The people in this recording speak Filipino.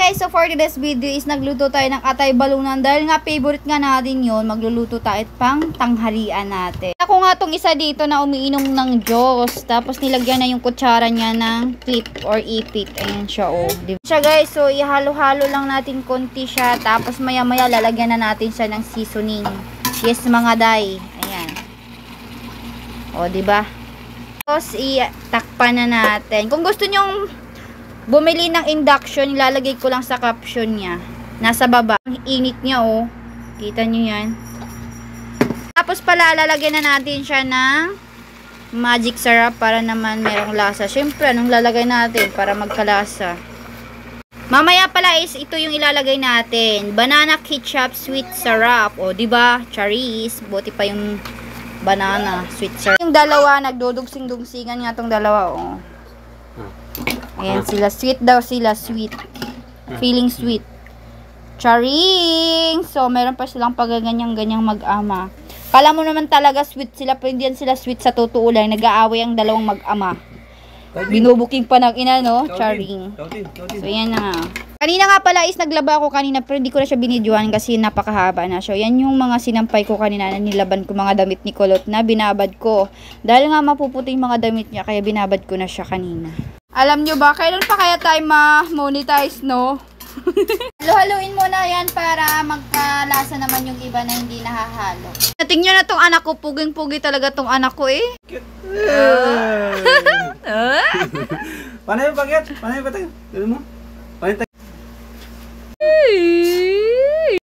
Guys, so for today's video is nagluto tayo ng atay balunan. Dahil nga favorite nga natin yun, magluluto tayo pang tanghalian natin. Ako nga tong isa dito na umiinom ng Diyos. Tapos nilagyan na yung kutsara niya ng clip or ipit. Ayan siya, oh. Diba? Siya guys, so ihalo-halo lang natin konti siya. Tapos maya-maya lalagyan na natin siya ng seasoning. Yes mga day. Ayan. O, diba? Tapos itakpan na natin. Kung gusto nyong bumili ng induction, ilalagay ko lang sa caption niya. Nasa baba. Ang init niya, oh. Kita nyo yan. Tapos pala, lalagyan na natin siya ng magic syrup para naman merong lasa. Siyempre, anong lalagay natin para magkalasa? Mamaya pala is ito yung ilalagay natin. Banana ketchup sweet syrup. O, diba? Charis. Buti pa yung banana sweet syrup. Yung dalawa, nagdudugsing-dugsingan nga tong dalawa, oh. Ayan sila, sweet daw sila, sweet. Feeling sweet. Charing! So, meron pa silang pagaganyang-ganyang mag-ama. Kala mo naman talaga sweet sila, pero hindi yan sila sweet sa totoo lang. Nag-aaway ang dalawang mag-ama. Binubuking pa ng ina, no? Charing. So, yan na nga. Kanina nga pala is naglaba ako kanina, pero hindi ko na siya binidyohan kasi napakahaba na siya. Yan yung mga sinampay ko kanina na nilaban ko mga damit ni Kulot na binabad ko. Dahil nga mapuputi yung mga damit niya, kaya binabad ko na siya kanina. Alam nyo ba, kailan pa kaya tayo ma-monetize, no? Halo-haluin muna yan para magkalasa naman yung iba na hindi nahahalo. Tingnan na tong anak ko, puging-pugi talaga tong anak ko eh. Paano yung bagay? Paano yung batay? Dali mo? Paano yung